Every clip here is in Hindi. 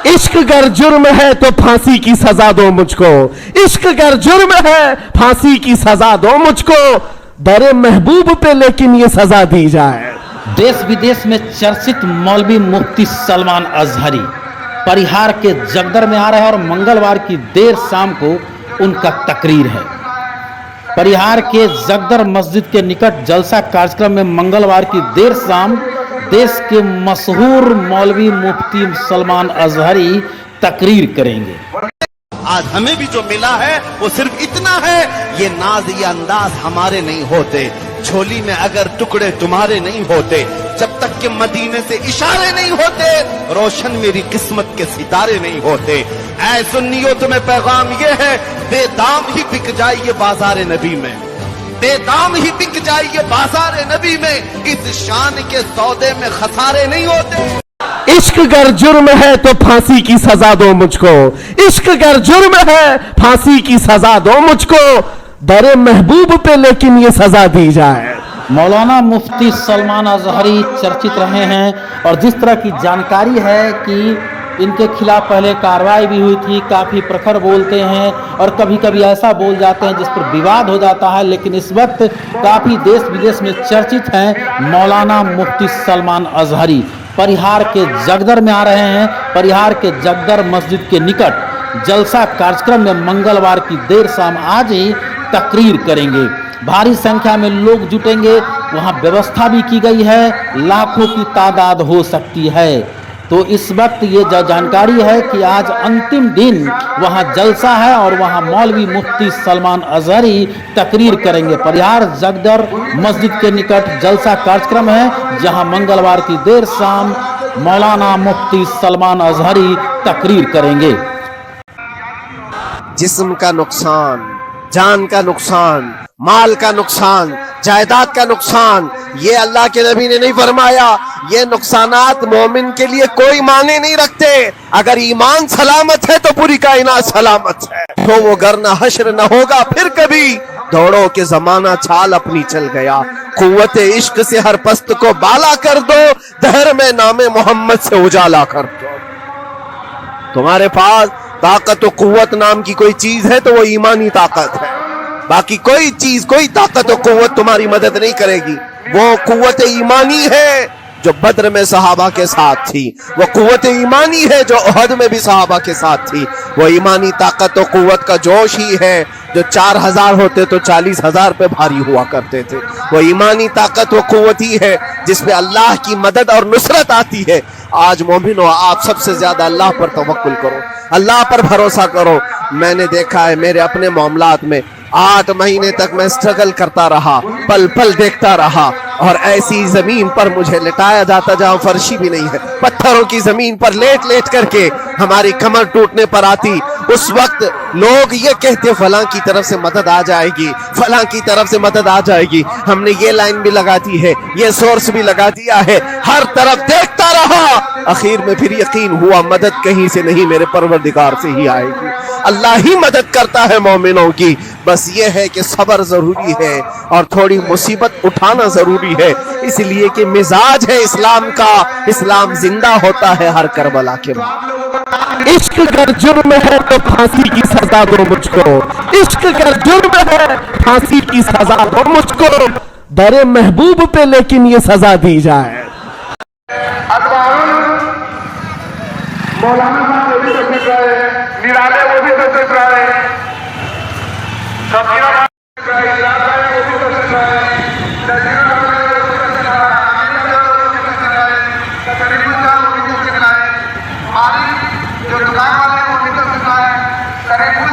इश्क गर जुर्म है तो फांसी की सजा दो मुझको, इश्क गर जुर्म है फांसी की सजा दो मुझको, दरे महबूब पे लेकिन ये सजा दी जाए। देश विदेश में चर्चित मौलवी मुफ्ती सलमान अजहरी परिहार के जगदर में आ रहे हैं और मंगलवार की देर शाम को उनका तकरीर है। परिहार के जगदर मस्जिद के निकट जलसा कार्यक्रम में मंगलवार की देर शाम देश के मशहूर मौलवी मुफ्ती सलमान अजहरी तकरीर करेंगे। आज हमें भी जो मिला है वो सिर्फ इतना है, ये नाज ये अंदाज हमारे नहीं होते, झोली में अगर टुकड़े तुम्हारे नहीं होते, जब तक कि मदीने से इशारे नहीं होते, रोशन मेरी किस्मत के सितारे नहीं होते। ऐ सुन्नियों तुम्हें पैगाम ये है, बेदाम ही बिक जाइए बाजार नबी में, बेदाम ही बिक जाइए बाजार नबी में, इस शान के सौदे में खसारे नहीं होते। इश्क गर जुर्म है तो फांसी की सजा दो मुझको, इश्क गर जुर्म है फांसी की सजा दो मुझको, दरे महबूब पे लेकिन ये सजा दी जाए। मौलाना मुफ्ती सलमान अजहरी चर्चित रहे हैं और जिस तरह की जानकारी है कि इनके खिलाफ पहले कार्रवाई भी हुई थी, काफ़ी प्रखर बोलते हैं और कभी कभी ऐसा बोल जाते हैं जिस पर विवाद हो जाता है, लेकिन इस वक्त काफ़ी देश विदेश में चर्चित हैं मौलाना मुफ्ती सलमान अजहरी। परिहार के जगदर में आ रहे हैं। परिहार के जगदर मस्जिद के निकट जलसा कार्यक्रम में मंगलवार की देर शाम आज ही तकरीर करेंगे। भारी संख्या में लोग जुटेंगे, वहां व्यवस्था भी की गई है, लाखों की तादाद हो सकती है। तो इस वक्त ये जानकारी है कि आज अंतिम दिन वहां जलसा है और वहां मौलवी मुफ्ती सलमान अजहरी तकरीर करेंगे। परिहार जगदर मस्जिद के निकट जलसा कार्यक्रम है जहां मंगलवार की देर शाम मौलाना मुफ्ती सलमान अजहरी तकरीर करेंगे। जिस्म का नुकसान, जान का नुकसान, माल का नुकसान, जायदाद का नुकसान, ये अल्लाह के नबी ने नहीं फरमाया। ये नुकसानात मोमिन के लिए कोई माने नहीं रखते। अगर ईमान सलामत है तो पूरी कायनात सलामत है। तो वो गरना हश्र न होगा फिर कभी, दौड़ो के जमाना चाल अपनी चल गया। कुव्वत इश्क से हर पस्त को बाला कर दो, दहर में नामे मोहम्मद से उजाला कर दो। तुम्हारे पास ताकत और कुव्वत नाम की कोई चीज है तो वो ईमानी ताकत है। बाकी कोई चीज, कोई ताकत और कुव्वत तुम्हारी मदद नहीं करेगी। वो कुव्वत ईमानी है जो बद्र में सहाबा के साथ थी, वो कुव्वत ईमानी है जो उहद में भी सहाबा के साथ थी। वो ईमानी ताकत और कुव्वत का जोश ही है जो 4000 होते तो 40,000 पे भारी हुआ करते थे। वो ईमानी ताकत वो कुव्वत ही है जिसपे अल्लाह की मदद और नुसरत आती है। आज मोमिनो, आप सबसे ज्यादा अल्लाह पर तवक्कुल करो, अल्लाह पर भरोसा करो। मैंने देखा है मेरे अपने मामलात में 8 महीने तक मैं स्ट्रगल करता रहा, पल पल देखता रहा, और ऐसी जमीन पर मुझे लिटाया जाता जहां फर्शी भी नहीं है, पत्थरों की जमीन पर लेट लेट करके हमारी कमर टूटने पर आती। उस वक्त लोग ये कहते फलां की तरफ से मदद आ जाएगी, फलां की तरफ से मदद आ जाएगी। हमने ये लाइन भी लगा दी है, ये सोर्स भी लगा दिया है, हर तरफ देखता रहा। आखिर में फिर यकीन हुआ मदद कहीं से नहीं, मेरे परवरदिगार से ही आएगी। अल्लाह ही मदद करता है मोमिनों की। बस ये है कि सब्र जरूरी है और थोड़ी मुसीबत उठाना जरूरी है, इसलिए कि मिजाज है इस्लाम का। इस्लाम जिंदा होता है हर करबला के बाद। इश्क कर जुर्म है तो फांसी की सजा दो मुझको, इश्क कर जुर्म है फांसी की सजा दो मुझको, दरे महबूब पे लेकिन ये सजा दी जाए। मौलाना साहब वो भी तो सीख रहे हैं, निराले वो भी तो सीख रहे हैं, सब्जियां वो भी तो सीख रहे हैं, हमारी जो दुकान वाले वो भी तो सीख रहे हैं, करीबन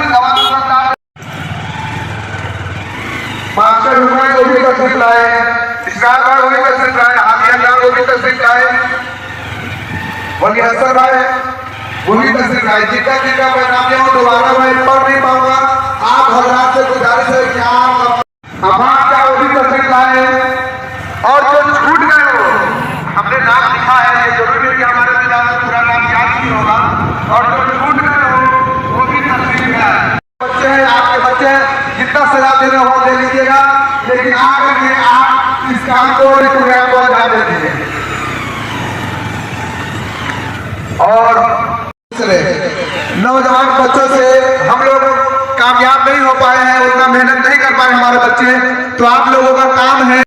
500 रुपए वो भी तो सीख रहे हैं, इस्लाम वो भी तो सीख रहे हैं, हामिया वो भी तो सीख रहे हैं, बोलिए असर भाई वो भी तस्वीर है। जितना मैं नाम लिया हूँ दोबारा मैं पढ़ नहीं पाऊंगा। आप हजरात से गुजारिश है कि आप अफाक का वो भी तस्वीर लाए, और जो छूट गए हो हमने नाम लिखा है, ये जरूरी है कि हमारे दिमाग में पूरा नाम याद नहीं होगा, और जो छूट गए हो वो भी तस्वीर है। बच्चे हैं, आपके बच्चे हैं, जितना सजा देना हो दे लीजिएगा, लेकिन आप इस काम को प्रोग्राम को अंजाम दे दीजिए। और चले। नौजवान बच्चों से हम लोग कामयाब नहीं हो पाए हैं, उतना मेहनत नहीं कर पाए हमारे बच्चे, तो आप लोगों का काम है